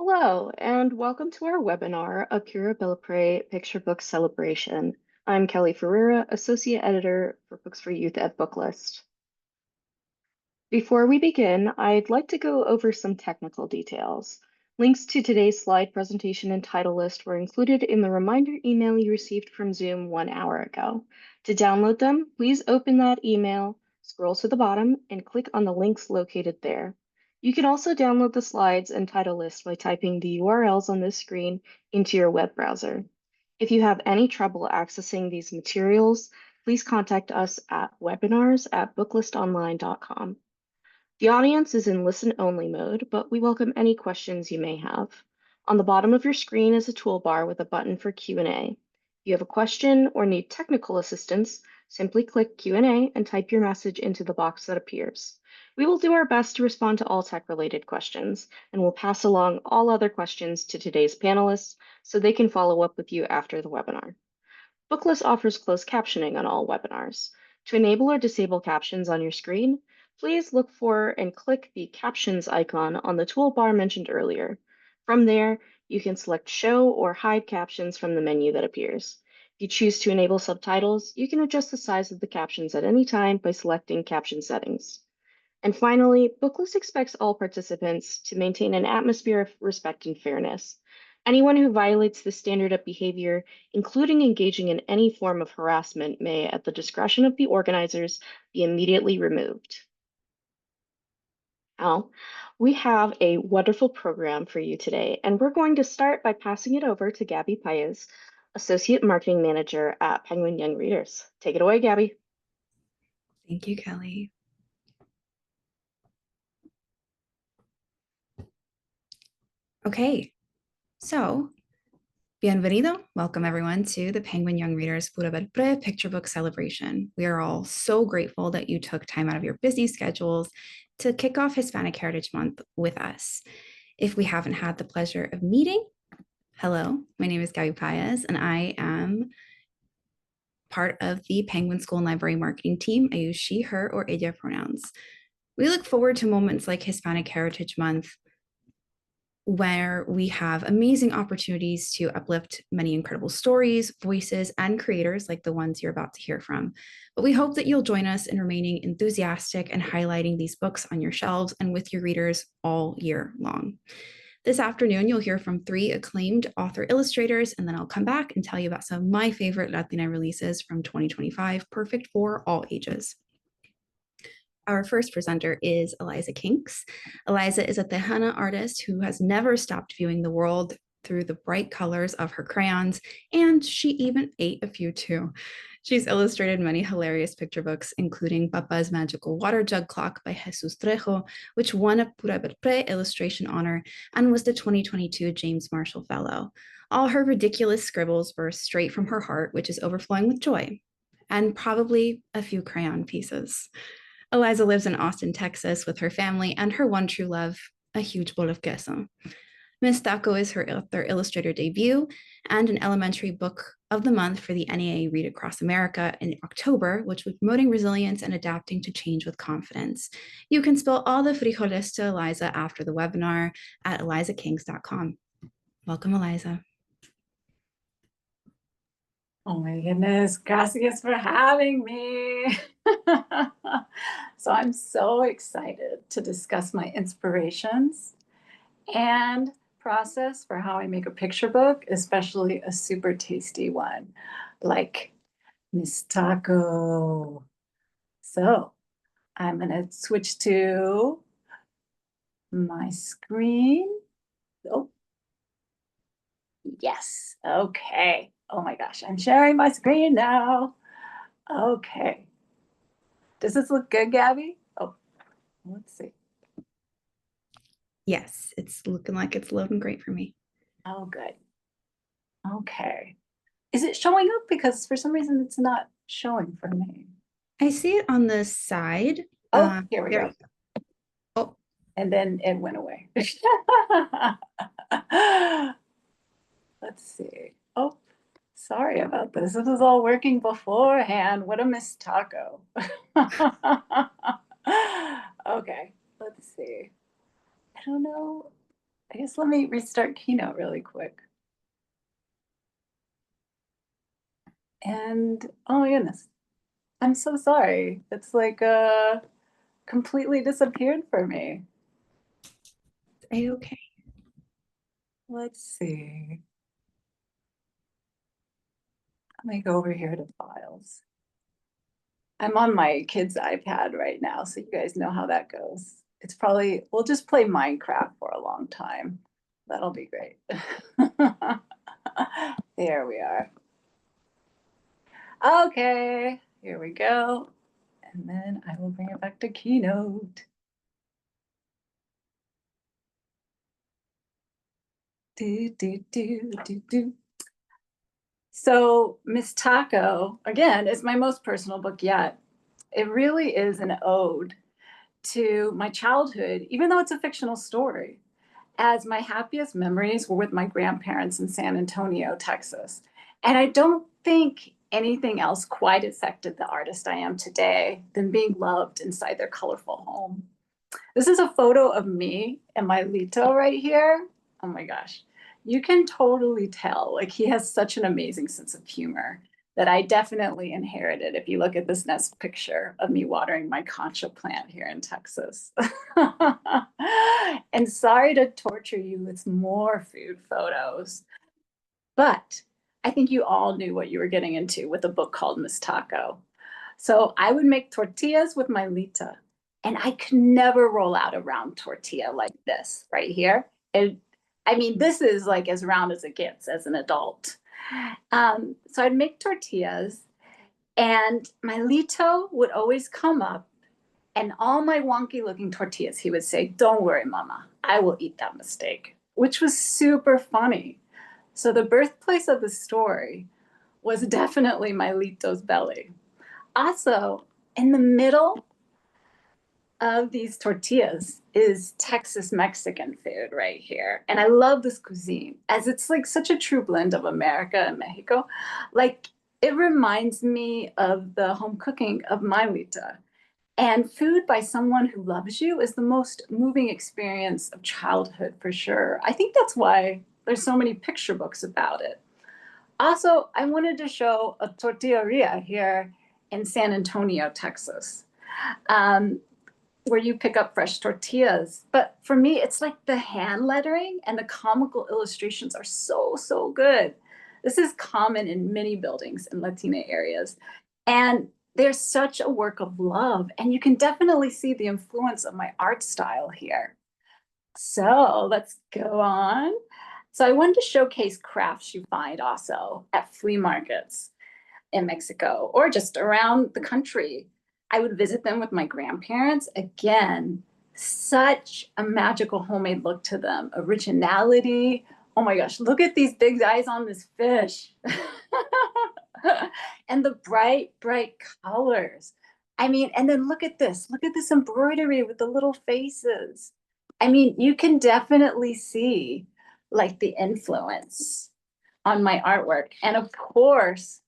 Hello, and welcome to our webinar, A Pura Belpré Picture Book Celebration. I'm Kelly Ferreira, Associate Editor for Books for Youth at Booklist. Before we begin, I'd like to go over some technical details. Links to today's slide presentation and title list were included in the reminder email you received from Zoom 1 hour ago. To download them, please open that email, scroll to the bottom, and click on the links located there. You can also download the slides and title list by typing the URLs on this screen into your web browser. If you have any trouble accessing these materials, please contact us at webinars@booklistonline.com. The audience is in listen-only mode, but we welcome any questions you may have. On the bottom of your screen is a toolbar with a button for Q&A. If you have a question or need technical assistance, simply click Q&A and type your message into the box that appears. We will do our best to respond to all tech-related questions, and we'll pass along all other questions to today's panelists so they can follow up with you after the webinar. Booklist offers closed captioning on all webinars. To enable or disable captions on your screen, please look for and click the captions icon on the toolbar mentioned earlier. From there, you can select show or hide captions from the menu that appears. If you choose to enable subtitles, you can adjust the size of the captions at any time by selecting caption settings. And finally, Booklist expects all participants to maintain an atmosphere of respect and fairness. Anyone who violates this standard of behavior, including engaging in any form of harassment, may, at the discretion of the organizers, be immediately removed. Now, we have a wonderful program for you today, and we're going to start by passing it over to Gabby Paez, Associate Marketing Manager at Penguin Young Readers. Take it away, Gabby. Thank you, Kelly. Okay, so bienvenido. Welcome everyone to the Penguin Young Readers Pura Belpré Picture Book Celebration. We are all so grateful that you took time out of your busy schedules to kick off Hispanic Heritage Month with us. If we haven't had the pleasure of meeting, hello, my name is Gabby Paez, and I am part of the Penguin School and Library marketing team. I use she, her, or ella pronouns. We look forward to moments like Hispanic Heritage Month, where we have amazing opportunities to uplift many incredible stories, voices, and creators like the ones you're about to hear from. But we hope that you'll join us in remaining enthusiastic and highlighting these books on your shelves and with your readers all year long. This afternoon, you'll hear from 3 acclaimed author-illustrators, and then I'll come back and tell you about some of my favorite Latine releases from 2025, perfect for all ages. Our first presenter is Eliza Kinkz. Eliza is a Tejana artist who has never stopped viewing the world through the bright colors of her crayons, and she even ate a few too. She's illustrated many hilarious picture books, including Papa's Magical Water-Jug Clock by Jesus Trejo, which won a Pura Belpré illustration honor and was the 2022 James Marshall Fellow. All her ridiculous scribbles were straight from her heart, which is overflowing with joy, and probably a few crayon pieces. Eliza lives in Austin, Texas with her family and her one true love, a huge bowl of queso. Mistaco is her author-illustrator debut and an elementary book of the month for the NEA Read Across America in October, which was promoting resilience and adapting to change with confidence. You can spill all the frijoles to Eliza after the webinar at elizakinkz.com. Welcome, Eliza. Oh my goodness, gracias for having me. So I'm so excited to discuss my inspirations and process for how I make a picture book, especially a super tasty one like Mistaco. So I'm gonna switch to my screen. Oh, yes, okay. Oh my gosh, I'm sharing my screen now. Okay. Does this look good, Gabby? Oh, let's see. Yes, it's looking like it's loading great for me. Oh, good. Okay. Is it showing up? Because for some reason it's not showing for me. I see it on the side. Oh, here we go. Oh, and then it went away. Let's see. Oh, sorry about this. This was all working beforehand. What a mistaco. Okay, let's see. I don't know. I guess let me restart Keynote really quick. And oh my goodness, I'm so sorry. It's like completely disappeared for me. A-okay. Let's see. Let me go over here to files. I'm on my kid's iPad right now, so you guys know how that goes. It's probably, we'll just play Minecraft for a long time. That'll be great. There we are. Okay, here we go. And then I will bring it back to Keynote. So Mistaco, again, is my most personal book yet. It really is an ode to my childhood, even though it's a fictional story, as my happiest memories were with my grandparents in San Antonio, Texas. And I don't think anything else quite affected the artist I am today than being loved inside their colorful home. This is a photo of me and my Lito right here. Oh my gosh. You can totally tell, like he has such an amazing sense of humor that I definitely inherited if you look at this next picture of me watering my concha plant here in Texas. And sorry to torture you with more food photos, but I think you all knew what you were getting into with a book called Mistaco. So I would make tortillas with my Lita, and I could never roll out a round tortilla like this right here. I mean, this is like as round as it gets as an adult. So I'd make tortillas, and my Lito would always come up, and all my wonky looking tortillas, he would say, "Don't worry, mama, I will eat that mistake," which was super funny. So the birthplace of the story was definitely my Lito's belly. Also, in the middle of these tortillas is Texas Mexican food right here. And I love this cuisine as it's like such a true blend of America and Mexico. Like it reminds me of the home cooking of my Lita. And food by someone who loves you is the most moving experience of childhood for sure. I think that's why there's so many picture books about it. Also, I wanted to show a tortilleria here in San Antonio, Texas, where you pick up fresh tortillas. But for me, it's like the hand lettering and the comical illustrations are so, so good. This is common in many buildings in Latina areas. And there's such a work of love, and you can definitely see the influence of my art style here. So let's go on. So I wanted to showcase crafts you find also at flea markets in Mexico or just around the country. I would visit them with my grandparents. Again, such a magical homemade look to them, originality. Oh my gosh, look at these big eyes on this fish. And the bright, bright colors. I mean, and then look at this embroidery with the little faces. I mean, you can definitely see like the influence on my artwork. And of course,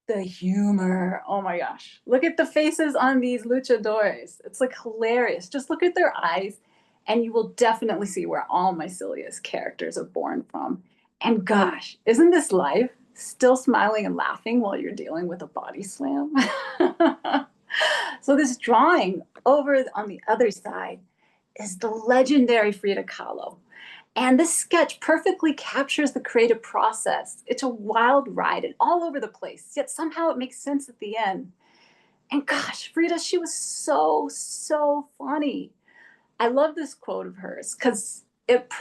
the humor. Oh my gosh. Look at the faces on these luchadores. It's like hilarious. Just look at their eyes and you will definitely see where all my silliest characters are born from. And gosh, isn't this life? Still smiling and laughing while you're dealing with a body slam. So this drawing over on the other side is the legendary Frida Kahlo. And this sketch perfectly captures the creative process. It's a wild ride and all over the place, yet somehow it makes sense at the end. And gosh, Frida, she was so, so funny. I love this quote of hers because it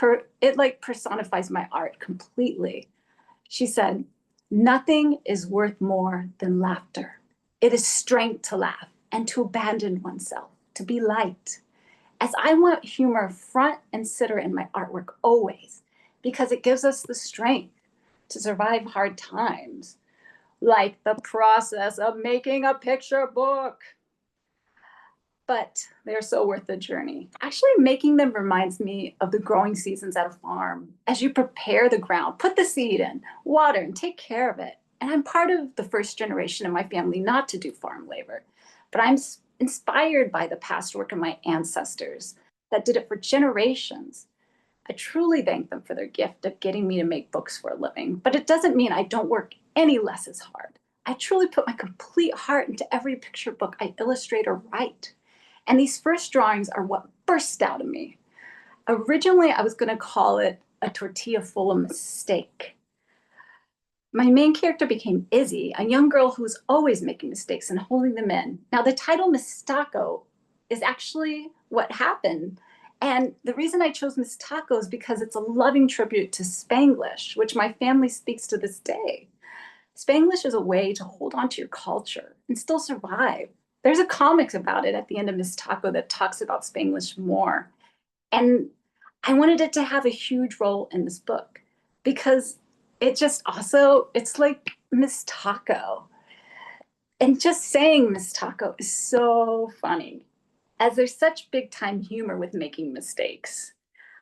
like personifies my art completely. She said, "Nothing is worth more than laughter. It is strength to laugh and to abandon oneself, to be light." As I want humor front and center in my artwork always, because it gives us the strength to survive hard times, like the process of making a picture book. But they're so worth the journey. Actually, making them reminds me of the growing seasons at a farm. As you prepare the ground, put the seed in, water, and take care of it. And I'm part of the first generation in my family not to do farm labor, but I'm inspired by the past work of my ancestors that did it for generations. I truly thank them for their gift of getting me to make books for a living, but it doesn't mean I don't work any less as hard. I truly put my complete heart into every picture book I illustrate or write. And these first drawings are what burst out of me. Originally, I was going to call it A Tortilla Full of Mistake. My main character became Izzy, a young girl who's always making mistakes and holding them in. Now, the title Mistaco is actually what happened. And the reason I chose Mistaco is because it's a loving tribute to Spanglish, which my family speaks to this day. Spanglish is a way to hold on to your culture and still survive. There's a comic about it at the end of Mistaco that talks about Spanglish more. And I wanted it to have a huge role in this book because it just also, it's like Mistaco. And just saying Mistaco is so funny, as there's such big time humor with making mistakes.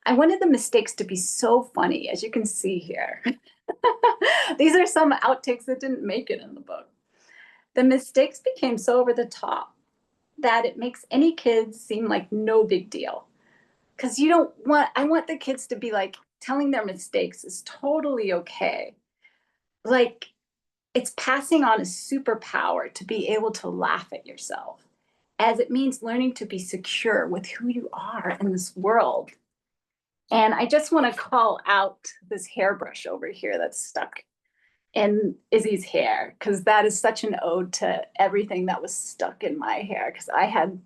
I wanted the mistakes to be so funny, as you can see here. These are some outtakes that didn't make it in the book. The mistakes became so over the top that it makes any kids seem like no big deal. Because I want the kids to be like, telling their mistakes is totally okay. Like, it's passing on a superpower to be able to laugh at yourself, as it means learning to be secure with who you are in this world. And I just want to call out this hairbrush over here that's stuck in Izzy's hair, because that is such an ode to everything that was stuck in my hair, because I had,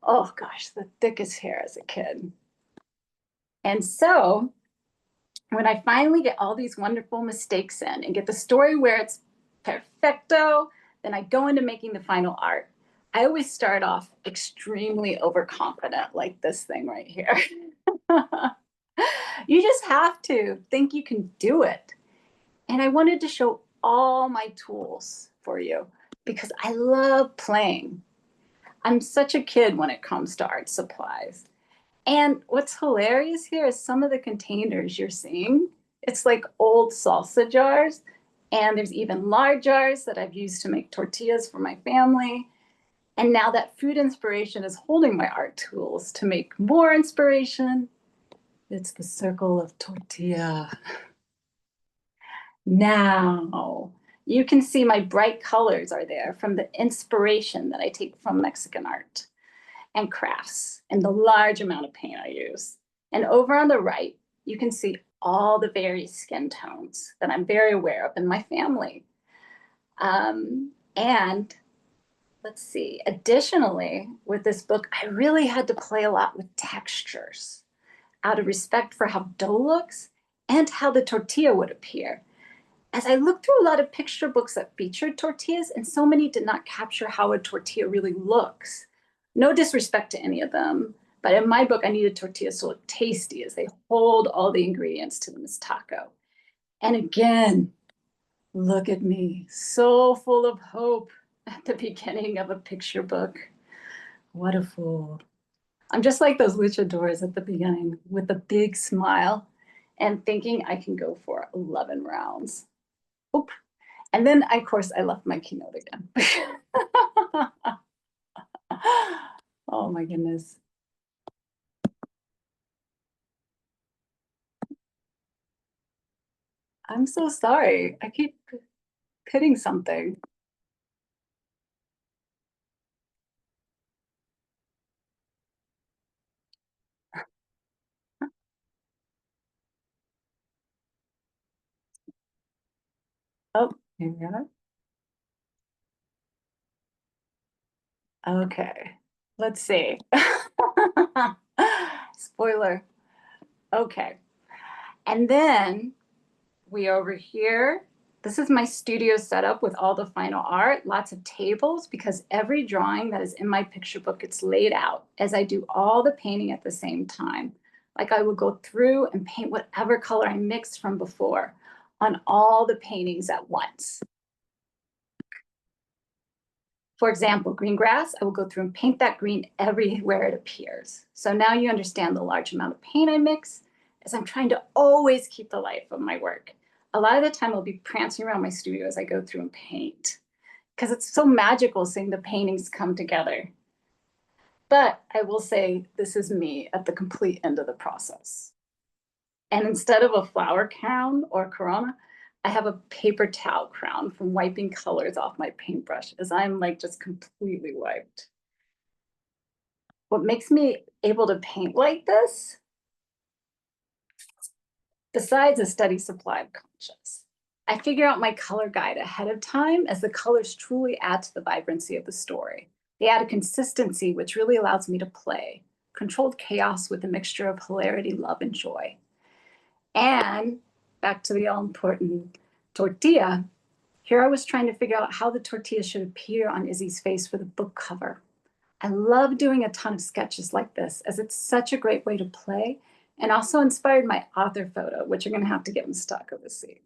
oh gosh, the thickest hair as a kid. And so when I finally get all these wonderful mistakes in and get the story where it's perfecto, then I go into making the final art. I always start off extremely overconfident, like this thing right here. You just have to think you can do it. And I wanted to show all my tools for you because I love playing. I'm such a kid when it comes to art supplies. And what's hilarious here is some of the containers you're seeing. It's like old salsa jars. And there's even lard jars that I've used to make tortillas for my family. And now that food inspiration is holding my art tools to make more inspiration. It's the circle of tortilla. Now, you can see my bright colors are there from the inspiration that I take from Mexican art and crafts and the large amount of paint I use. And over on the right, you can see all the various skin tones that I'm very aware of in my family. And let's see, additionally, with this book, I really had to play a lot with textures out of respect for how dough looks and how the tortilla would appear. As I looked through a lot of picture books that featured tortillas, and so many did not capture how a tortilla really looks. No disrespect to any of them, but in my book, I needed tortillas to look tasty as they hold all the ingredients to the Mistaco. And again, look at me, so full of hope at the beginning of a picture book. What a fool. I'm just like those luchadors at the beginning with a big smile and thinking I can go for 11 rounds. Oop. And then, of course, I left my keynote again. Oh my goodness. I'm so sorry. I keep hitting something. Oh, here we are. Okay, let's see. Spoiler. Okay. And then we over here, this is my studio setup with all the final art, lots of tables, because every drawing that is in my picture book gets laid out as I do all the painting at the same time. Like I would go through and paint whatever color I mixed from before on all the paintings at once. For example, green grass, I will go through and paint that green everywhere it appears. So now you understand the large amount of paint I mix, as I'm trying to always keep the life of my work. A lot of the time I'll be prancing around my studio as I go through and paint, because it's so magical seeing the paintings come together. But I will say this is me at the complete end of the process. And instead of a flower crown or corona, I have a paper towel crown from wiping colors off my paintbrush, as I'm like just completely wiped. What makes me able to paint like this, besides a steady supply of conscience, I figure out my color guide ahead of time, as the colors truly add to the vibrancy of the story. They add a consistency which really allows me to play controlled chaos with a mixture of hilarity, love, and joy. And back to the all-important tortilla, here I was trying to figure out how the tortilla should appear on Izzy's face for the book cover. I love doing a ton of sketches like this, as it's such a great way to play, and also inspired my author photo, which you're going to have to get Mistaco to see.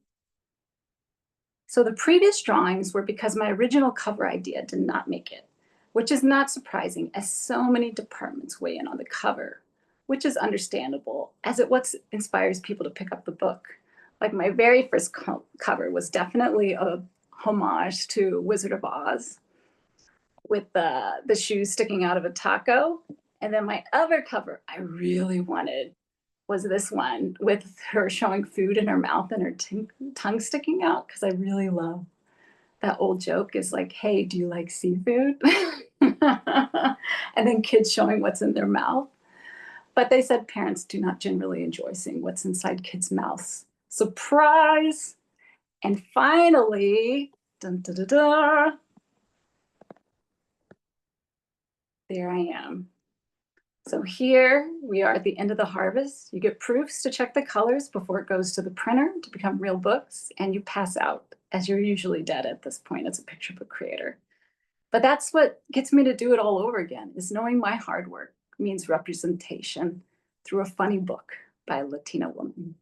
So the previous drawings were because my original cover idea did not make it, which is not surprising, as so many departments weigh in on the cover, which is understandable, as it what inspires people to pick up the book. Like my very first cover was definitely a homage to Wizard of Oz, with the shoes sticking out of a taco. And then my other cover I really wanted was this one with her showing food in her mouth and her tongue sticking out, because I really love that old joke is like, hey, do you like seafood? And then kids showing what's in their mouth. But they said parents do not generally enjoy seeing what's inside kids' mouths. Surprise! And finally, dun, dun, dun, dun, there I am. So here we are at the end of the harvest. You get proofs to check the colors before it goes to the printer to become real books, and you pass out, as you're usually dead at this point as a picture book creator. But that's what gets me to do it all over again, is knowing my hard work means representation through a funny book by a Latina woman.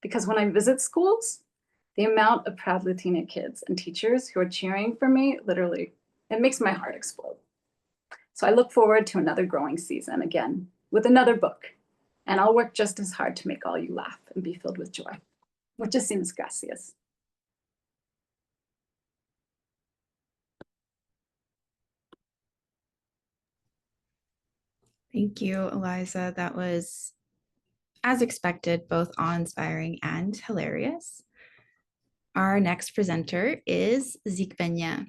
Because when I visit schools, the amount of proud Latina kids and teachers who are cheering for me, literally, it makes my heart explode. So I look forward to another growing season again with another book, and I'll work just as hard to make all you laugh and be filled with joy. Muchísimas gracias. Thank you, Eliza. That was, as expected, both awe-inspiring and hilarious. Our next presenter is Zeke Peña.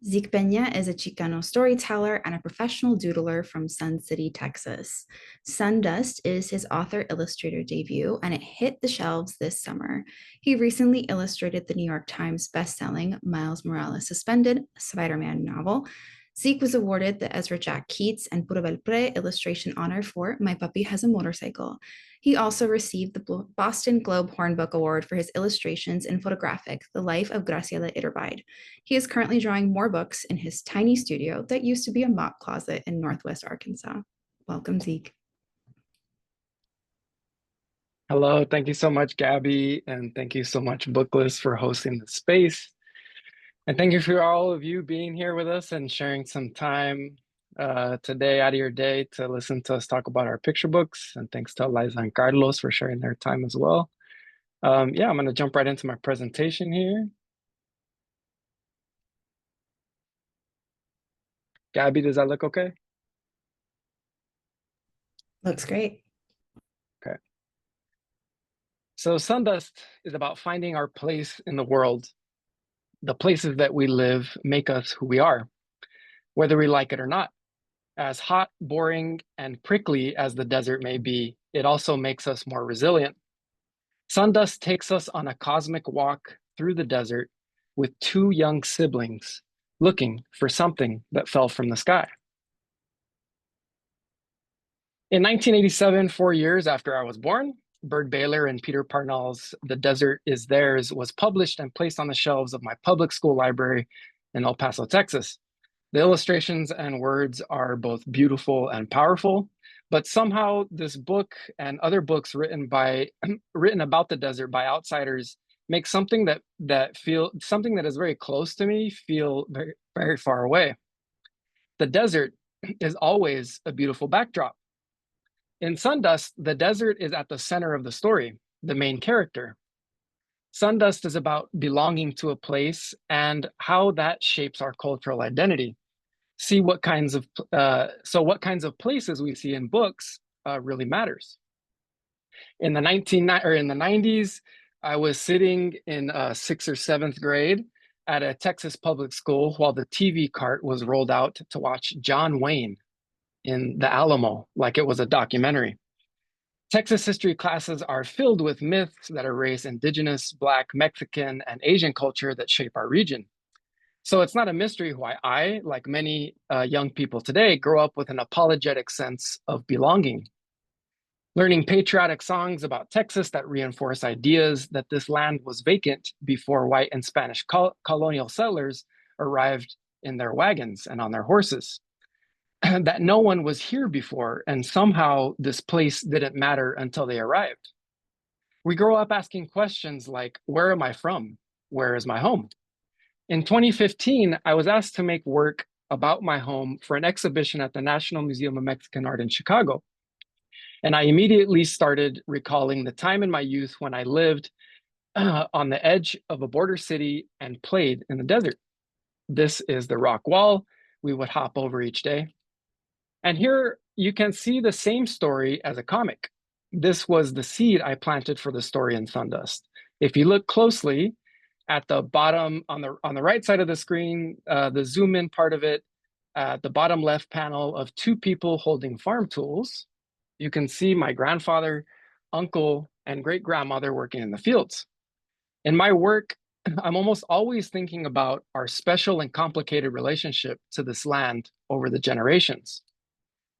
Zeke Peña is a Chicano storyteller and a professional doodler from Sun City, Texas. Sundust is his author-illustrator debut, and it hit the shelves this summer. He recently illustrated the New York Times bestselling Miles Morales Suspended Spider-Man novel. Zeke was awarded the Ezra Jack Keats and Pura Belpré illustration honor for My Papi Has A Motorcycle. He also received the Boston Globe Hornbook Award for his illustrations in photographic, The Life of Graciela Iturbide. He is currently drawing more books in his tiny studio that used to be a mop closet in Northwest Arkansas. Welcome, Zeke. Hello, thank you so much, Gabby, and thank you so much, Booklist, for hosting the space. And thank you for all of you being here with us and sharing some time today out of your day to listen to us talk about our picture books. And thanks to Eliza and Carlos for sharing their time as well. Yeah, I'm going to jump right into my presentation here. Gabby, does that look okay? Looks great. Okay. So Sundust is about finding our place in the world. The places that we live make us who we are, whether we like it or not. As hot, boring, and prickly as the desert may be, it also makes us more resilient. Sundust takes us on a cosmic walk through the desert with two young siblings looking for something that fell from the sky. In 1987, 4 years after I was born, Bert Baylor and Peter Parnell's The Desert Is Theirs was published and placed on the shelves of my public school library in El Paso, Texas. The illustrations and words are both beautiful and powerful, but somehow this book and other books written about the desert by outsiders make something that is very close to me feel very, very far away. The desert is always a beautiful backdrop. In Sundust, the desert is at the center of the story, the main character. Sundust is about belonging to a place and how that shapes our cultural identity. So what kinds of places we see in books really matters. In the 90s, I was sitting in 6th or 7th grade at a Texas public school while the TV cart was rolled out to watch John Wayne in the Alamo, like it was a documentary. Texas history classes are filled with myths that erase indigenous, Black, Mexican, and Asian culture that shape our region. So it's not a mystery why I, like many young people today, grow up with an apologetic sense of belonging. Learning patriotic songs about Texas that reinforce ideas that this land was vacant before white and Spanish colonial settlers arrived in their wagons and on their horses. That no one was here before, and somehow this place didn't matter until they arrived. We grow up asking questions like, where am I from? Where is my home? In 2015, I was asked to make work about my home for an exhibition at the National Museum of Mexican Art in Chicago. And I immediately started recalling the time in my youth when I lived on the edge of a border city and played in the desert. This is the rock wall we would hop over each day. And here you can see the same story as a comic. This was the seed I planted for the story in Sundust. If you look closely at the bottom, on the right side of the screen, the zoom in part of it, the bottom left panel of two people holding farm tools, you can see my grandfather, uncle, and great-grandmother working in the fields. In my work, I'm almost always thinking about our special and complicated relationship to this land over the generations.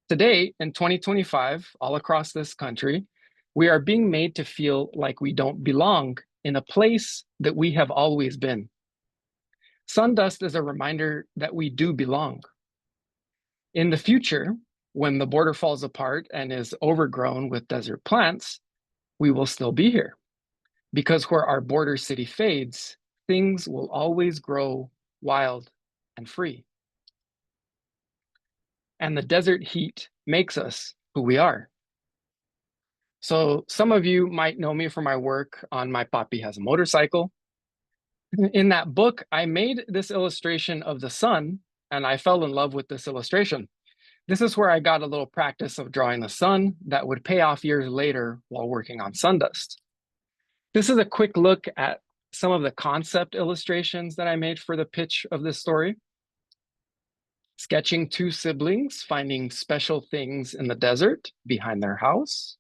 Today, in 2025, all across this country, we are being made to feel like we don't belong in a place that we have always been. Sundust is a reminder that we do belong. In the future, when the border falls apart and is overgrown with desert plants, we will still be here. Because where our border city fades, things will always grow wild and free. And the desert heat makes us who we are. So some of you might know me from my work on my Papi Has A Motorcycle. In that book, I made this illustration of the sun, and I fell in love with this illustration. This is where I got a little practice of drawing the sun that would pay off years later while working on Sundust. This is a quick look at some of the concept illustrations that I made for the pitch of this story. Sketching two siblings finding special things in the desert behind their house.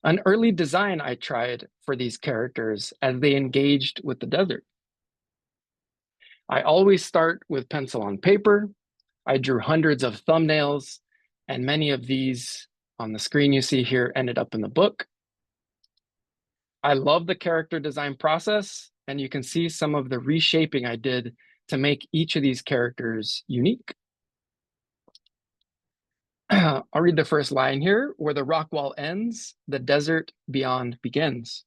An early design I tried for these characters as they engaged with the desert. I always start with pencil on paper. I drew hundreds of thumbnails, and many of these on the screen you see here ended up in the book. I love the character design process, and you can see some of the reshaping I did to make each of these characters unique. I'll read the first line here. Where the rock wall ends, the desert beyond begins.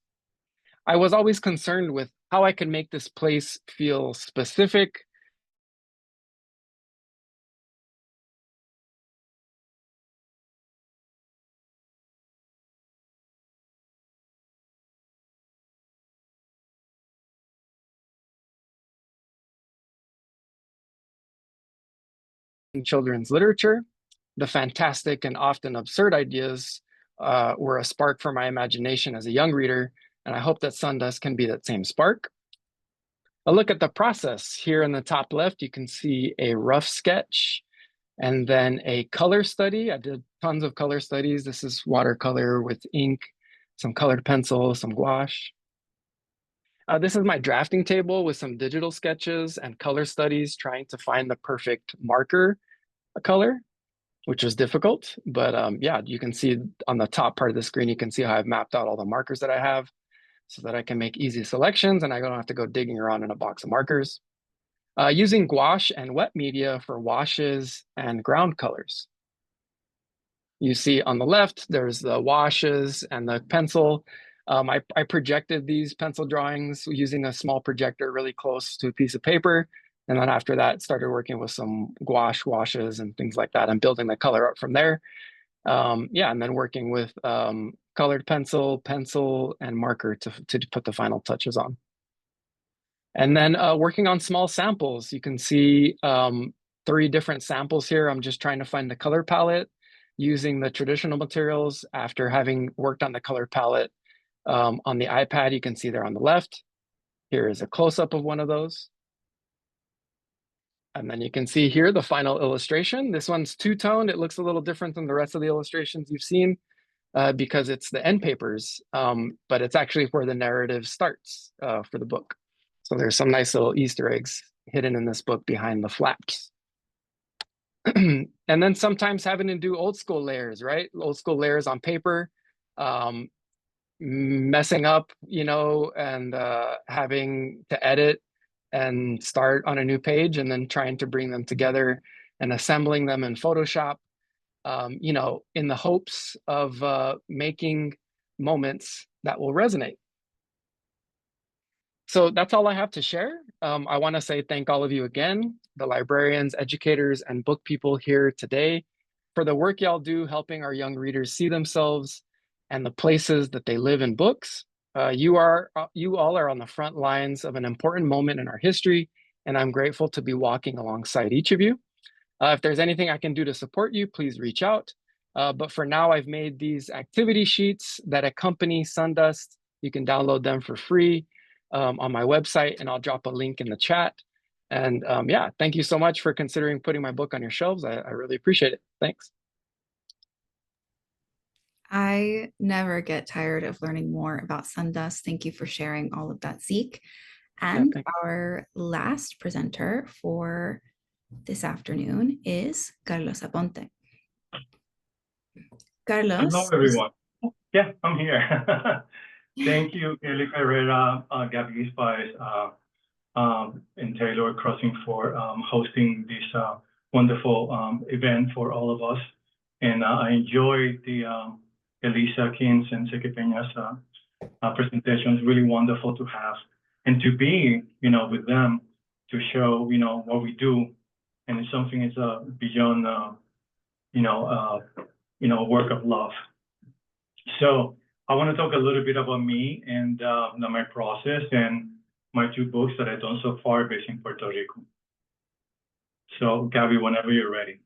I was always concerned with how I could make this place feel specific, in children's literature. The fantastic and often absurd ideas were a spark for my imagination as a young reader, and I hope that Sundust can be that same spark. A look at the process. Here in the top left, you can see a rough sketch and then a color study. I did tons of color studies. This is watercolor with ink, some colored pencil, some gouache. This is my drafting table with some digital sketches and color studies trying to find the perfect marker color, which was difficult. But yeah, you can see on the top part of the screen, you can see how I've mapped out all the markers that I have so that I can make easy selections and I don't have to go digging around in a box of markers. Using gouache and wet media for washes and ground colors. You see on the left, there's the washes and the pencil. I projected these pencil drawings using a small projector really close to a piece of paper. And then after that, started working with some gouache washes and things like that and building the color up from there. Yeah, and then working with colored pencil, and marker to put the final touches on. And then working on small samples. You can see 3 different samples here. I'm just trying to find the color palette using the traditional materials after having worked on the color palette on the iPad. You can see there on the left. Here is a close-up of one of those. And then you can see here the final illustration. This one's two-toned. It looks a little different than the rest of the illustrations you've seen because it's the end papers, but it's actually where the narrative starts for the book. So there's some nice little Easter eggs hidden in this book behind the flaps. And then sometimes having to do old school layers, right? Old school layers on paper, messing up, you know, and having to edit and start on a new page and then trying to bring them together and assembling them in Photoshop, you know, in the hopes of making moments that will resonate. So that's all I have to share. I want to say thank all of you again, the librarians, educators, and book people here today for the work y'all do helping our young readers see themselves and the places that they live in books. You all are on the front lines of an important moment in our history, and I'm grateful to be walking alongside each of you. If there's anything I can do to support you, please reach out. But for now, I've made these activity sheets that accompany Sundust. You can download them for free on my website, and I'll drop a link in the chat. And yeah, thank you so much for considering putting my book on your shelves. I really appreciate it. Thanks. I never get tired of learning more about Sundust. Thank you for sharing all of that, Zeke. And Yeah, our last presenter for this afternoon is Carlos Aponte. Carlos. Hello, everyone. Yeah, I'm here. Thank you, Kelly Ferreira, Gabby Spice, and Taylor Crossing for hosting this wonderful event for all of us. And I enjoyed the Eliza Kinkz and Zeke Peña's presentation. It's really wonderful to have and to be, you know, with them to show, you know, what we do. And it's something it's beyond, work of love. So I want to talk a little bit about me and my process and my two books that I've done so far based in Puerto Rico. So Gabby, whenever you're ready.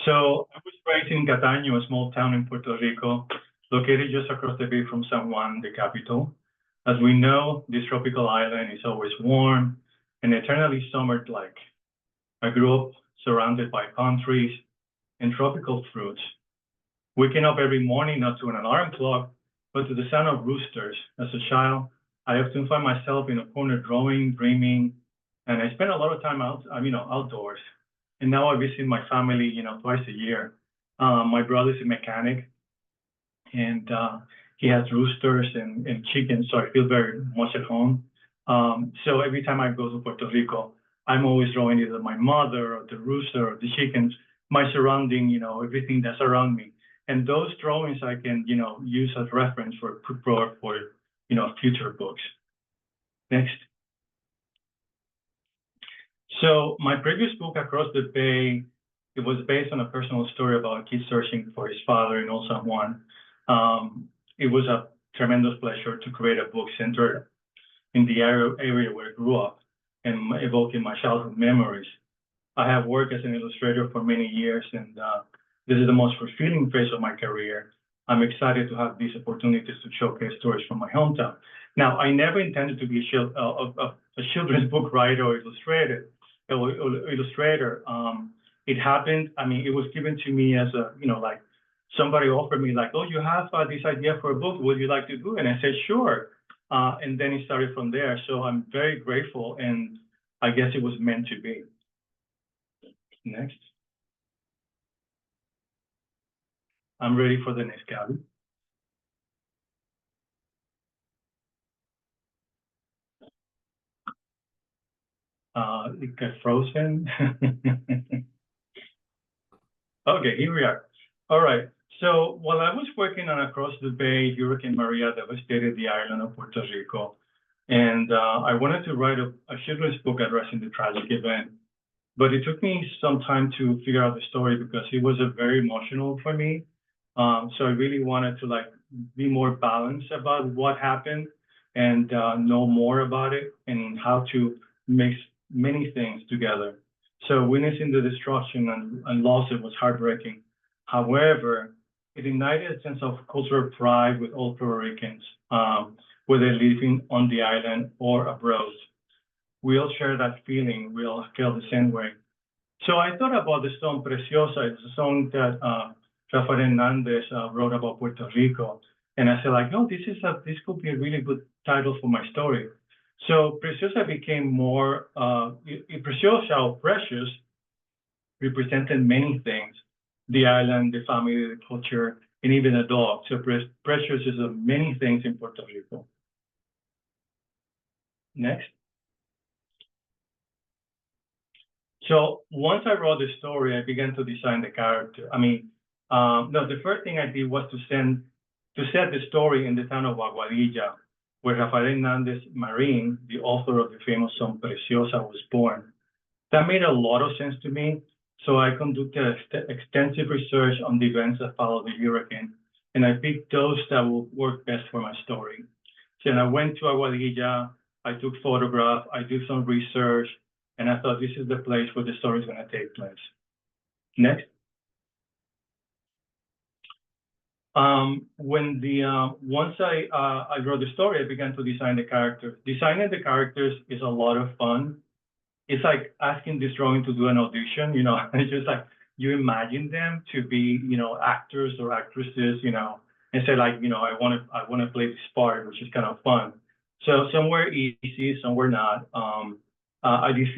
So I was raised in Cataño, a small town in Puerto Rico, located just across the bay from San Juan, the capital. As we know, this tropical island is always warm and eternally summer-like. I grew up surrounded by palm trees and tropical fruits, waking up every morning not to an alarm clock, but to the sound of roosters. As a child, I often find myself in a corner drawing, dreaming, and I spend a lot of time outdoors. And now I visit my family, you know, twice a year. My brother's a mechanic, and he has roosters and chickens, so I feel very much at home. So every time I go to Puerto Rico, I'm always drawing either my mother or the rooster or the chickens, my surrounding, you know, everything that's around me. And those drawings I can, you know, use as reference for you know, future books. Next. So my previous book, Across the Bay, it was based on a personal story about a kid searching for his father in Old San Juan. It was a tremendous pleasure to create a book centered in the area where I grew up and evoking my childhood memories. I have worked as an illustrator for many years, and this is the most fulfilling phase of my career. I'm excited to have these opportunities to showcase stories from my hometown. Now, I never intended to be a children's book writer or illustrator. It happened, I mean, it was given to me as a, you know, like somebody offered me like, oh, you have this idea for a book, would you like to do it? And I said, sure. And then it started from there. So I'm very grateful, and I guess it was meant to be. Next. I'm ready for the next, Gabby. It got frozen. Okay, here we are. All right. So while I was working on Across the Bay, Hurricane Maria devastated the island of Puerto Rico. And I wanted to write a children's book addressing the tragic event. But it took me some time to figure out the story because it was very emotional for me. So I really wanted to like be more balanced about what happened and know more about it and how to mix many things together. So witnessing the destruction and loss, it was heartbreaking. However, it ignited a sense of cultural pride with all Puerto Ricans, whether living on the island or abroad. We all share that feeling. We all feel the same way. So I thought about the song Preciosa. It's a song that Rafael Hernandez wrote about Puerto Rico. And I said, like, oh, this could be a really good title for my story. So Preciosa became more, Preciosa, or precious, represented many things: the island, the family, the culture, and even a dog. So precious is many things in Puerto Rico. Next. So once I wrote the story, I began to design the character. No, the first thing I did was to set the story in the town of Aguadilla, where Rafael Hernandez Marin, the author of the famous song Preciosa, was born. That made a lot of sense to me, so I conducted extensive research on the events that followed the hurricane, and I picked those that would work best for my story. So I went to Aguadilla, I took photographs, I did some research, and I thought this is the place where the story is going to take place. Next. Once I wrote the story, I began to design the characters. Designing the characters is a lot of fun. It's like asking this drawing to do an audition, you know. It's just like you imagine them to be, you know, actors or actresses, you know, and say like, you know, I want to play this part, which is kind of fun. So some were easy, some were not. I did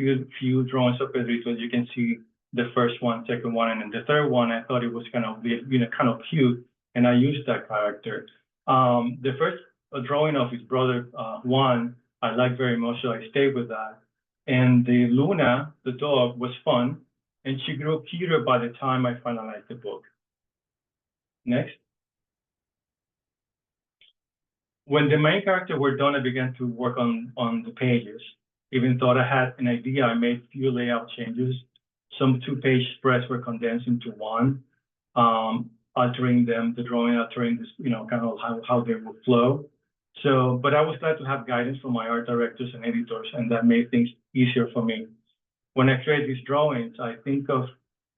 few drawings of Pedrito. As you can see, the first one, second one, and then the third one, I thought it was kind of, you know, kind of cute, and I used that character. The first drawing of his brother, Juan, I liked very much, so I stayed with that. And the Luna, the dog, was fun, and she grew cuter by the time I finalized the book. Next. When the main character were done, I began to work on the pages. Even though I had an idea, I made few layout changes. Some 2-page spreads were condensed into one, altering them, the drawing, altering this, you know, kind of how they would flow. So, but I was glad to have guidance from my art directors and editors, and that made things easier for me. When I create these drawings, I think of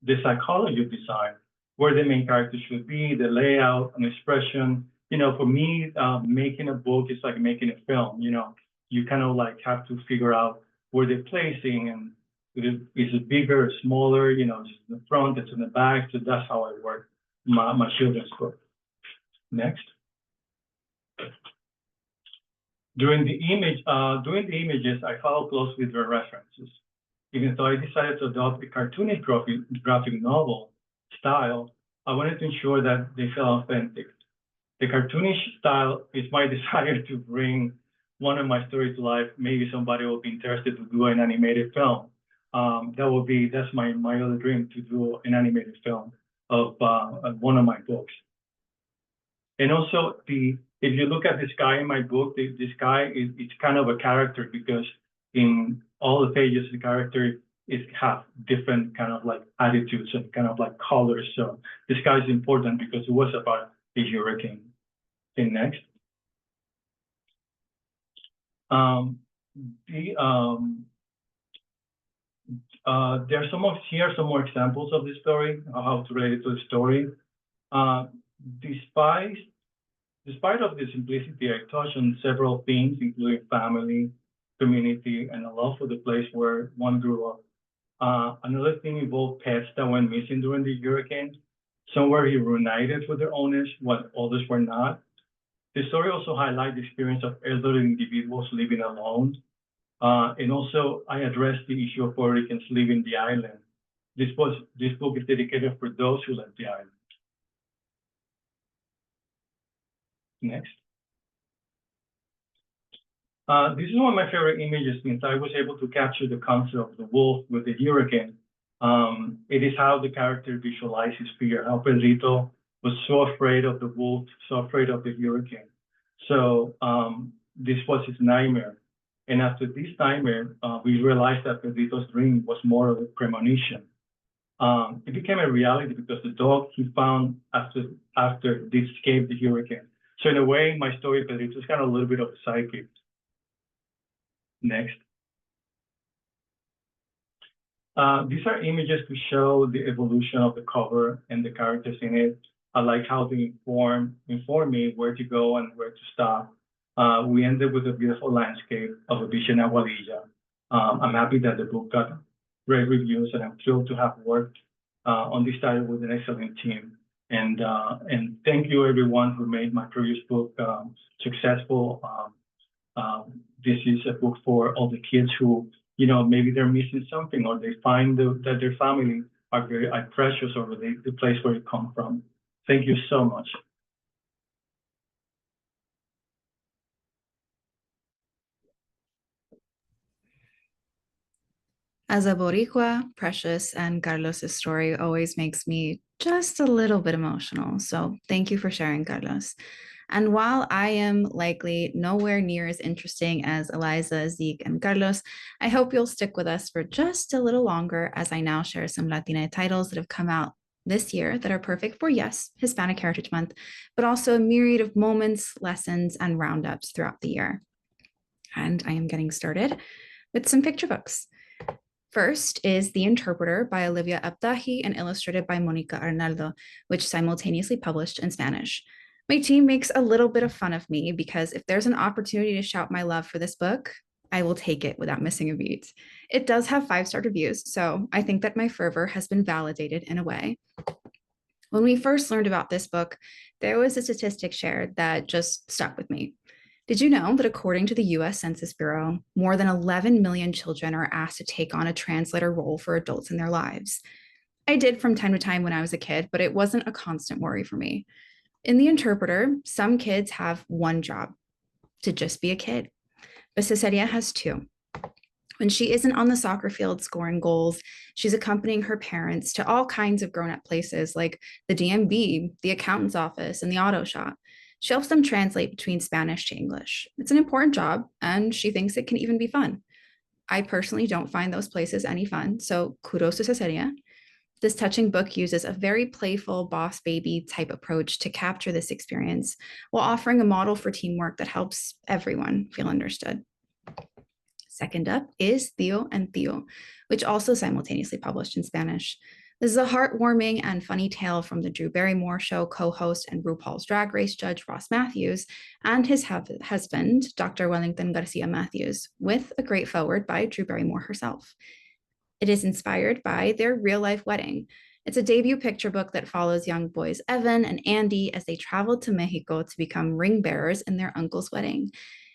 the psychology of design, where the main character should be, the layout, an expression. You know, for me, making a book is like making a film. You know, you kind of like have to figure out where they're placing, and is it bigger or smaller? You know, it's in the front, it's in the back. So that's how I work my children's book. Next. During the images, I follow closely with their references. Even though I decided to adopt a cartoonish graphic novel style, I wanted to ensure that they felt authentic. The cartoonish style is my desire to bring one of my stories to life. Maybe somebody will be interested to do an animated film. That's my other dream, to do an animated film of one of my books. And also, if you look at the sky in my book, the sky it's kind of a character, because in all the pages, the character have different kind of like attitudes and kind of like colors. So the sky is important because it was about a hurricane. Okay, next. There are some more examples of the story, how to relate it to the story. Despite of the simplicity, I touched on several themes, including family, community, and a love for the place where one grew up. Another theme involved pets that went missing during the hurricane. Some were reunited with their owners, while others were not. The story also highlights the experience of elderly individuals living alone. And also, I addressed the issue of Puerto Ricans leaving the island. This book is dedicated for those who left the island. Next. This is one of my favorite images, since I was able to capture the concept of the wolf with the hurricane. It is how the character visualizes fear, how Pedrito was so afraid of the wolf, so afraid of the hurricane. So this was his nightmare. And after this nightmare, we realized that Pedrito's dream was more of a premonition. It became a reality because the dog he found after this escaped the hurricane. So in a way, my story, Pedrito, is kind of a little bit of a psychic. Next. These are images to show the evolution of the cover and the characters in it. I like how they inform me where to go and where to stop. We ended with a beautiful landscape of a beach in Aguadilla. I'm happy that the book got great reviews, and I'm thrilled to have worked on this title with an excellent team. And thank you everyone who made my previous book successful. This is a book for all the kids who, maybe they're missing something, or they find that their family are very precious over the place where it comes from. Thank you so much. As a Boricua, Precious and Carlos's story always makes me just a little bit emotional. So thank you for sharing, Carlos. And while I am likely nowhere near as interesting as Eliza, Zeke, and Carlos, I hope you'll stick with us for just a little longer as I now share some Latine titles that have come out this year that are perfect for, yes, Hispanic Heritage Month, but also a myriad of moments, lessons, and roundups throughout the year. And I am getting started with some picture books. First is The Interpreter by Olivia Abdahi and illustrated by Monica Arnaldo, which simultaneously published in Spanish. My team makes a little bit of fun of me because if there's an opportunity to shout my love for this book, I will take it without missing a beat. It does have 5-star reviews, so I think that my fervor has been validated in a way. When we first learned about this book, there was a statistic shared that just stuck with me. Did you know that according to the US Census Bureau, more than 11 million children are asked to take on a translator role for adults in their lives? I did from time to time when I was a kid, but it wasn't a constant worry for me. In The Interpreter, some kids have one job, to just be a kid. But Cecilia has 2. When she isn't on the soccer field scoring goals, she's accompanying her parents to all kinds of grown-up places like the DMV, the accountant's office, and the auto shop. She helps them translate between Spanish to English. It's an important job, and she thinks it can even be fun. I personally don't find those places any fun, so kudos to Cecilia. This touching book uses a very playful boss baby type approach to capture this experience while offering a model for teamwork that helps everyone feel understood. Second up is Tío and Tío, which also simultaneously published in Spanish. This is a heartwarming and funny tale from the Drew Barrymore show co-host and RuPaul's Drag Race judge Ross Matthews and his husband, Dr. Wellington Garcia Matthews, with a great foreword by Drew Barrymore herself. It is inspired by their real-life wedding. It's a debut picture book that follows young boys Evan and Andy as they travel to Mexico to become ring bearers in their uncle's wedding.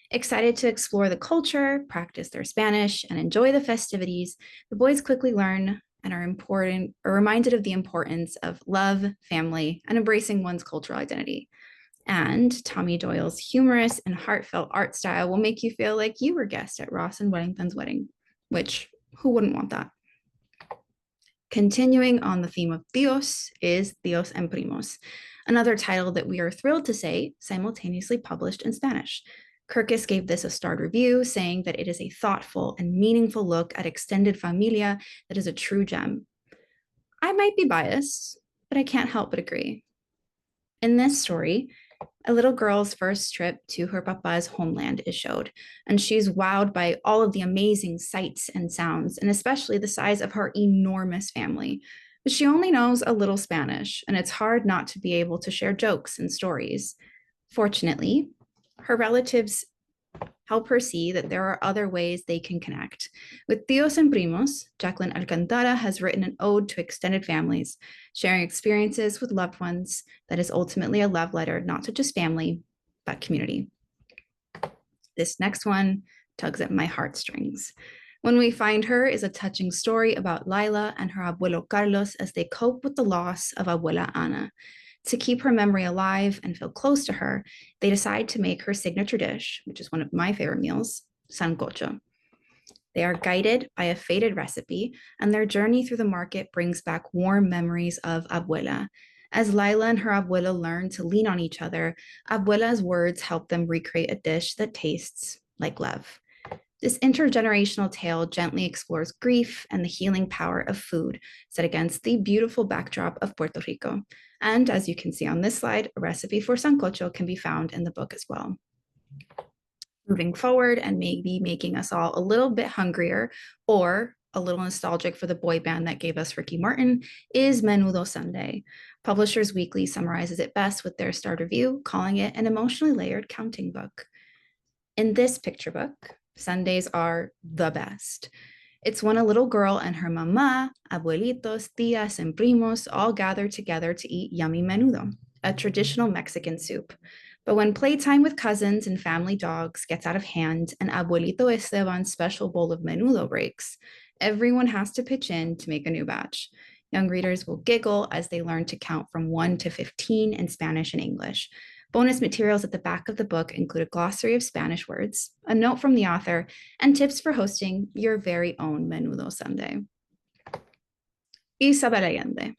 Excited to explore the culture, practice their Spanish, and enjoy the festivities, the boys quickly learn and are reminded of the importance of love, family, and embracing one's cultural identity. And Tommy Doyle's humorous and heartfelt art style will make you feel like you were guests at Ross and Wellington's wedding, which who wouldn't want that? Continuing on the theme of Tíos is Tíos en Primos, another title that we are thrilled to say simultaneously published in Spanish. Kirkus gave this a starred review, saying that it is a thoughtful and meaningful look at extended familia that is a true gem. I might be biased, but I can't help but agree. In this story, a little girl's first trip to her papa's homeland is showed, and she's wowed by all of the amazing sights and sounds, and especially the size of her enormous family. But she only knows a little Spanish, and it's hard not to be able to share jokes and stories. Fortunately, her relatives help her see that there are other ways they can connect. With Tíos en Primos, Jacqueline Alcantara has written an ode to extended families, sharing experiences with loved ones that is ultimately a love letter, not to just family, but community. This next one tugs at my heartstrings. When We Find Her is a touching story about Lila and her abuelo Carlos as they cope with the loss of abuela Ana. To keep her memory alive and feel close to her, they decide to make her signature dish, which is one of my favorite meals, sancocho. They are guided by a faded recipe, and their journey through the market brings back warm memories of abuela. As Lila and her abuela learn to lean on each other, abuela's words help them recreate a dish that tastes like love. This intergenerational tale gently explores grief and the healing power of food, set against the beautiful backdrop of Puerto Rico. And as you can see on this slide, a recipe for sancocho can be found in the book as well. Moving forward and maybe making us all a little bit hungrier or a little nostalgic for the boy band that gave us Ricky Martin, is Menudo Sunday. Publishers Weekly summarizes it best with their star review, calling it an emotionally layered counting book. In this picture book, Sundays are the best. It's when a little girl and her mama, abuelitos, tías, and primos all gather together to eat yummy menudo, a traditional Mexican soup. But when playtime with cousins and family dogs gets out of hand and Abuelito Esteban's special bowl of menudo breaks, everyone has to pitch in to make a new batch. Young readers will giggle as they learn to count from 1 to 15 in Spanish and English. Bonus materials at the back of the book include a glossary of Spanish words, a note from the author, and tips for hosting your very own Menudo Sunday. Isabel Allende.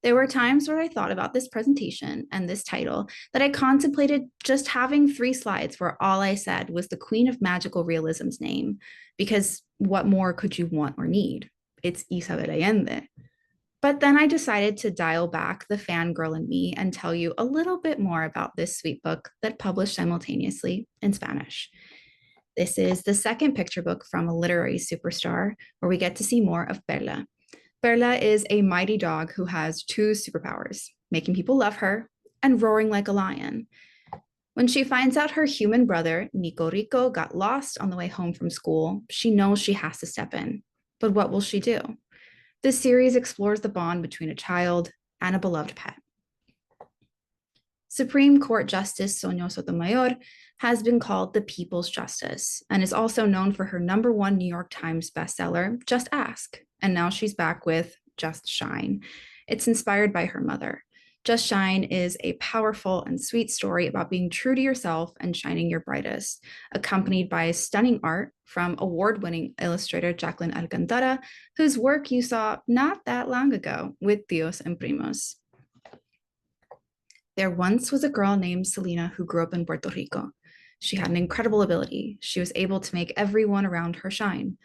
There were times where I thought about this presentation and this title that I contemplated just having 3 slides where all I said was the Queen of Magical Realism's name, because what more could you want or need? It's Isabel Allende. But then I decided to dial back the fangirl in me and tell you a little bit more about this sweet book that published simultaneously in Spanish. This is the second picture book from a literary superstar where we get to see more of Perla. Perla is a mighty dog who has 2 superpowers, making people love her and roaring like a lion. When she finds out her human brother, Nico Rico, got lost on the way home from school, she knows she has to step in. But what will she do? This series explores the bond between a child and a beloved pet. Supreme Court Justice Sonia Sotomayor has been called the People's Justice and is also known for her #1 New York Times bestseller, Just Ask. And now she's back with Just Shine. It's inspired by her mother. Just Shine is a powerful and sweet story about being true to yourself and shining your brightest, accompanied by stunning art from award-winning illustrator Jacqueline Alcantara, whose work you saw not that long ago with Tíos and Primos. There once was a girl named Selena who grew up in Puerto Rico. She had an incredible ability. She was able to make everyone around her shine.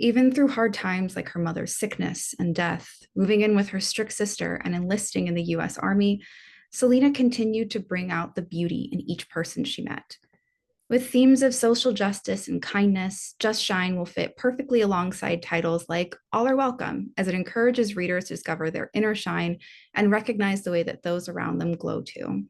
Even through hard times like her mother's sickness and death, moving in with her strict sister and enlisting in the US Army, Selena continued to bring out the beauty in each person she met. With themes of social justice and kindness, Just Shine will fit perfectly alongside titles like All Are Welcome, as it encourages readers to discover their inner shine and recognize the way that those around them glow too.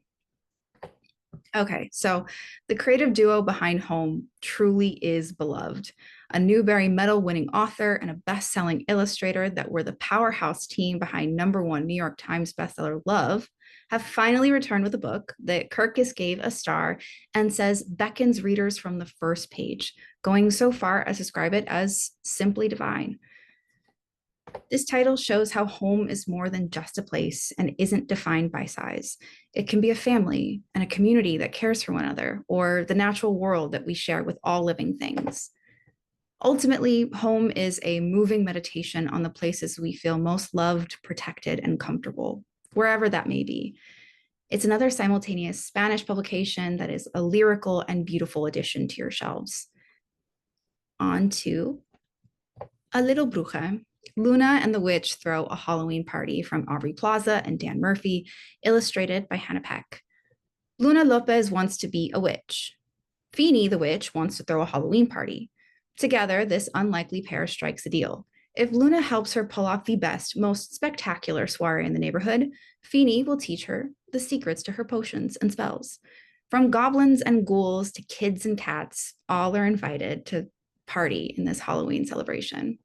Okay, so the creative duo behind Home truly is beloved. A Newbery Medal-winning author and a best-selling illustrator that were the powerhouse team behind #1 New York Times bestseller Love have finally returned with a book that Kirkus gave a star and says beckons readers from the first page, going so far as to describe it as simply divine. This title shows how home is more than just a place and isn't defined by size. It can be a family and a community that cares for one another, or the natural world that we share with all living things. Ultimately, home is a moving meditation on the places we feel most loved, protected, and comfortable, wherever that may be. It's another simultaneous Spanish publication that is a lyrical and beautiful addition to your shelves. On to A Little Bruja. Luna and the Witch throw a Halloween party from Aubrey Plaza and Dan Murphy, illustrated by Hannah Peck. Luna Lopez wants to be a witch. Feeny the witch wants to throw a Halloween party. Together, this unlikely pair strikes a deal. If Luna helps her pull off the best, most spectacular soiree in the neighborhood, Feeny will teach her the secrets to her potions and spells. From goblins and ghouls to kids and cats, all are invited to party in this Halloween celebration.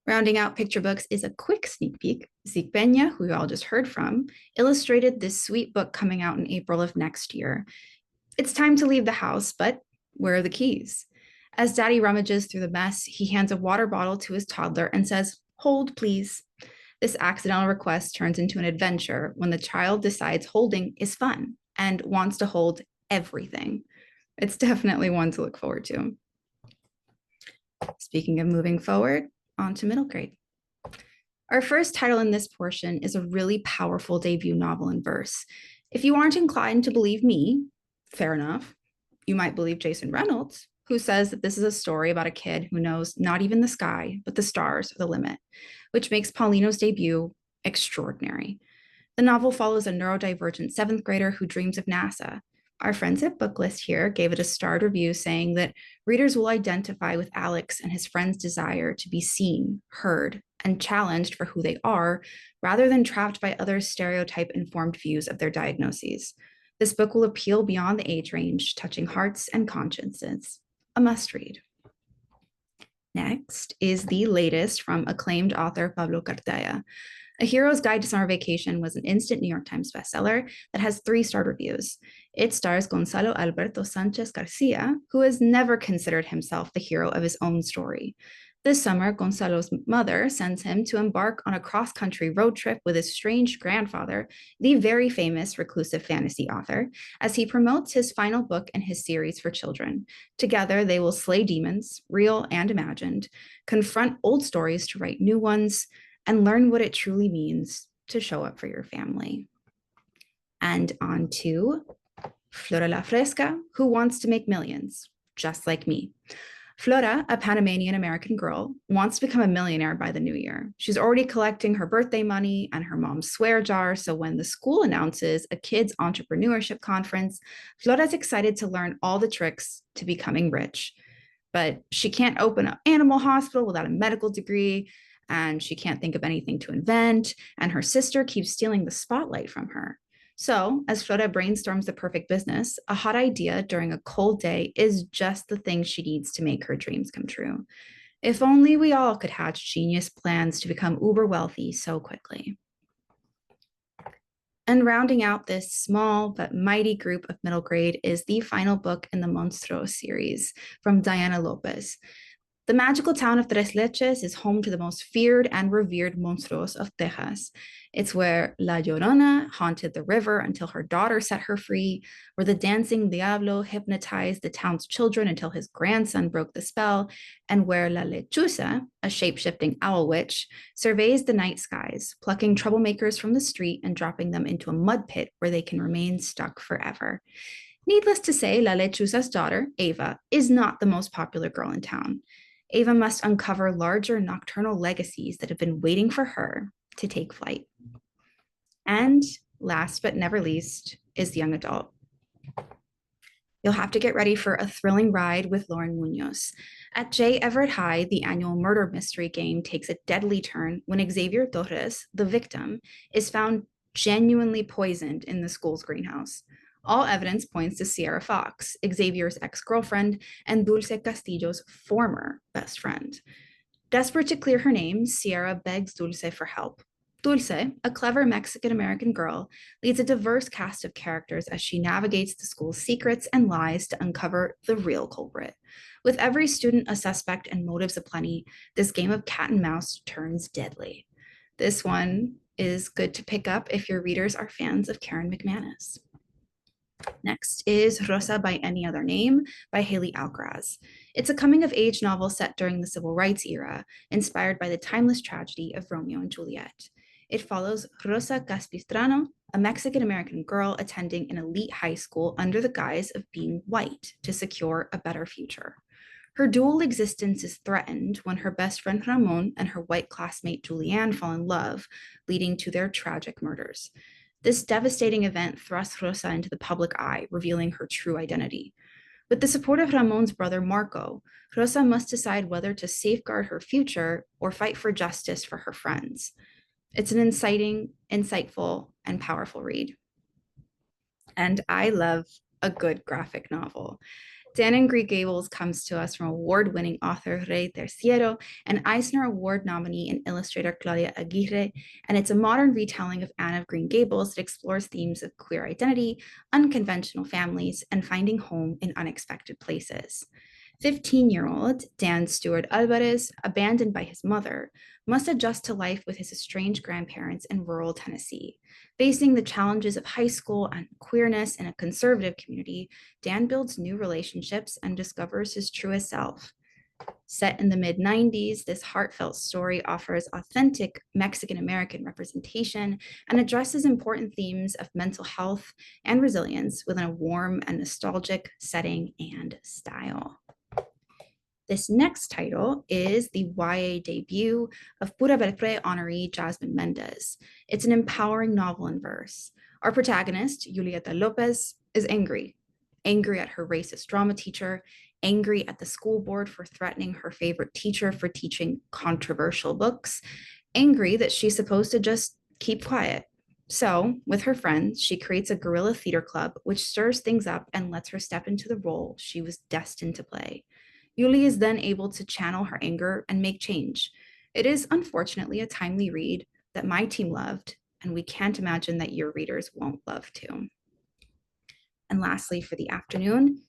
Rounding out picture books is a quick sneak peek. Zeke Peña, who you all just heard from, illustrated this sweet book coming out in April of next year. It's time to leave the house, but where are the keys? As Daddy rummages through the mess, he hands a water bottle to his toddler and says, "Hold, please." This accidental request turns into an adventure when the child decides holding is fun and wants to hold everything. It's definitely one to look forward to. Speaking of moving forward, on to middle grade. Our first title in this portion is a really powerful debut novel in verse. If you aren't inclined to believe me, fair enough. You might believe Jason Reynolds, who says that this is a story about a kid who knows not even the sky, but the stars are the limit, which makes Paulino's debut extraordinary. The novel follows a neurodivergent 7th grader who dreams of NASA. Our friends at Booklist here gave it a starred review saying that readers will identify with Alex and his friend's desire to be seen, heard, and challenged for who they are, rather than trapped by other stereotype-informed views of their diagnoses. This book will appeal beyond the age range, touching hearts and consciences. A must-read. Next is the latest from acclaimed author Pablo Cartaya. A Hero's Guide to Summer Vacation was an instant New York Times bestseller that has 3-star reviews. It stars Gonzalo Alberto Sanchez Garcia, who has never considered himself the hero of his own story. This summer, Gonzalo's mother sends him to embark on a cross-country road trip with his strange grandfather, the very famous reclusive fantasy author, as he promotes his final book in his series for children. Together, they will slay demons, real and imagined, confront old stories to write new ones, and learn what it truly means to show up for your family. And on to Flora La Fresca, who wants to make millions, just like me. Flora, a Panamanian American girl, wants to become a millionaire by the new year. She's already collecting her birthday money and her mom's swear jar, so when the school announces a kids' entrepreneurship conference, Flora's excited to learn all the tricks to becoming rich. But she can't open an animal hospital without a medical degree, and she can't think of anything to invent, and her sister keeps stealing the spotlight from her. So, as Flora brainstorms the perfect business, a hot idea during a cold day is just the thing she needs to make her dreams come true. If only we all could hatch genius plans to become uber wealthy so quickly. And rounding out this small but mighty group of middle grade is the final book in the Monstruos series from Diana Lopez. The magical town of Tres Leches is home to the most feared and revered monstruos of Texas. It's where La Llorona haunted the river until her daughter set her free, where the dancing Diablo hypnotized the town's children until his grandson broke the spell, and where La Lechuza, a shape-shifting owl witch, surveys the night skies, plucking troublemakers from the street and dropping them into a mud pit where they can remain stuck forever. Needless to say, La Lechuza's daughter, Ava, is not the most popular girl in town. Ava must uncover larger nocturnal legacies that have been waiting for her to take flight. And last but never least is the young adult. You'll have to get ready for a thrilling ride with Lauren Munoz. At J. Everett High, the annual murder mystery game takes a deadly turn when Xavier Torres, the victim, is found genuinely poisoned in the school's greenhouse. All evidence points to Sierra Fox, Xavier's ex-girlfriend and Dulce Castillo's former best friend. Desperate to clear her name, Sierra begs Dulce for help. Dulce, a clever Mexican-American girl, leads a diverse cast of characters as she navigates the school's secrets and lies to uncover the real culprit. With every student a suspect and motives aplenty, this game of cat and mouse turns deadly. This one is good to pick up if your readers are fans of Karen McManus. Next is Rosa by Any Other Name by Haley Alcaraz. It's a coming-of-age novel set during the Civil Rights era, inspired by the timeless tragedy of Romeo and Juliet. It follows Rosa Caspistrano, a Mexican-American girl attending an elite high school under the guise of being white to secure a better future. Her dual existence is threatened when her best friend Ramon and her white classmate Julianne fall in love, leading to their tragic murders. This devastating event thrusts Rosa into the public eye, revealing her true identity. With the support of Ramon's brother Marco, Rosa must decide whether to safeguard her future or fight for justice for her friends. It's an insightful, and powerful read. And I love a good graphic novel. Dan in Green Gables comes to us from award-winning author Rey Terciero and Eisner Award nominee and illustrator Claudia Aguirre, and it's a modern retelling of Anne of Green Gables that explores themes of queer identity, unconventional families, and finding home in unexpected places. 15-year-old Dan Stewart Alvarez, abandoned by his mother, must adjust to life with his estranged grandparents in rural Tennessee. Facing the challenges of high school and queerness in a conservative community, Dan builds new relationships and discovers his truest self. Set in the mid-90s, this heartfelt story offers authentic Mexican-American representation and addresses important themes of mental health and resilience within a warm and nostalgic setting and style. This next title is the YA debut of Pura Belpré honoree Jasmine Mendez. It's an empowering novel in verse. Our protagonist, Julieta Lopez, is angry. angry at her racist drama teacher, angry at the school board for threatening her favorite teacher for teaching controversial books, angry that she's supposed to just keep quiet. So, with her friends, she creates a guerrilla theater club, which stirs things up and lets her step into the role she was destined to play. Yuli is then able to channel her anger and make change. It is unfortunately a timely read that my team loved, and we can't imagine that your readers won't love too. And lastly, for the afternoon,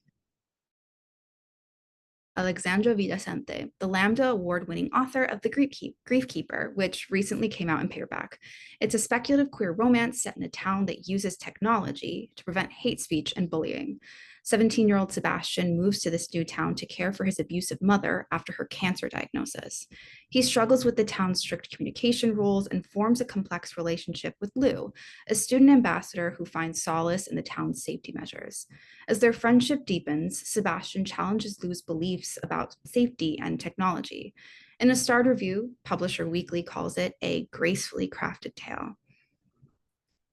Alexandra Villasante, the Lambda Award-winning author of The Grief Keeper, which recently came out in paperback. It's a speculative queer romance set in a town that uses technology to prevent hate speech and bullying. 17-year-old Sebastian moves to this new town to care for his abusive mother after her cancer diagnosis. He struggles with the town's strict communication rules and forms a complex relationship with Lou, a student ambassador who finds solace in the town's safety measures. As their friendship deepens, Sebastian challenges Lou's beliefs about safety and technology. In a starred review, Publisher Weekly calls it a gracefully crafted tale.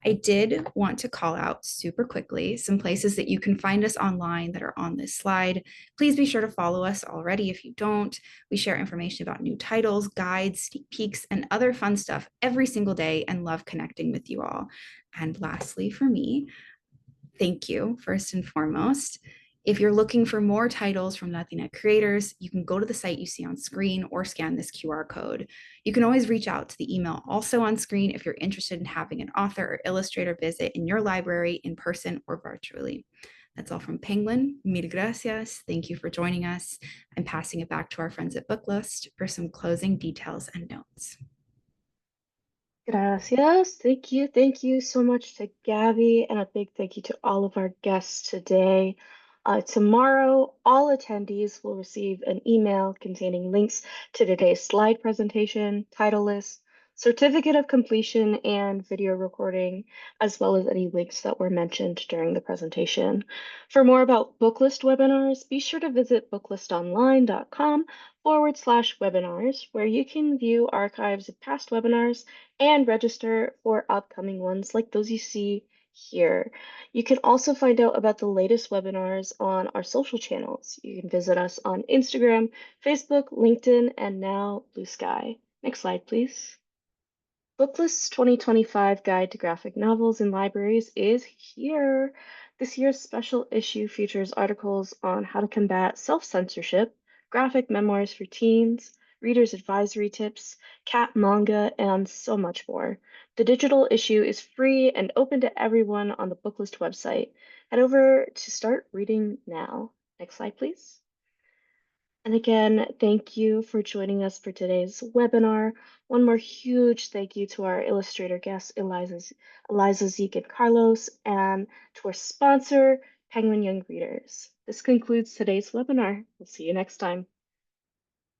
I did want to call out super quickly some places that you can find us online that are on this slide. Please be sure to follow us already if you don't. We share information about new titles, guides, sneak peeks, and other fun stuff every single day and love connecting with you all. And lastly, for me, thank you, first and foremost. If you're looking for more titles from Latina creators, you can go to the site you see on screen or scan this QR code. You can always reach out to the email also on screen if you're interested in having an author or illustrator visit in your library in person or virtually. That's all from Penguin. Mil gracias. Thank you for joining us. I'm passing it back to our friends at Booklist for some closing details and notes. Gracias. Thank you. Thank you so much to Gabby, and a big thank you to all of our guests today. Tomorrow, all attendees will receive an email containing links to today's slide presentation, title list, certificate of completion, and video recording, as well as any links that were mentioned during the presentation. For more about Booklist webinars, be sure to visit booklistonline.com/webinars, where you can view archives of past webinars and register for upcoming ones like those you see here. You can also find out about the latest webinars on our social channels. You can visit us on Instagram, Facebook, LinkedIn, and now Blue Sky. Next slide, please. Booklist's 2025 Guide to Graphic Novels in Libraries is here. This year's special issue features articles on how to combat self-censorship, graphic memoirs for teens, readers' advisory tips, cat manga, and so much more. The digital issue is free and open to everyone on the Booklist website. Head over to start reading now. Next slide, please. And again, thank you for joining us for today's webinar. One more huge thank you to our illustrator guests, Eliza, Zeke, and Carlos, and to our sponsor, Penguin Young Readers. This concludes today's webinar. We'll see you next time.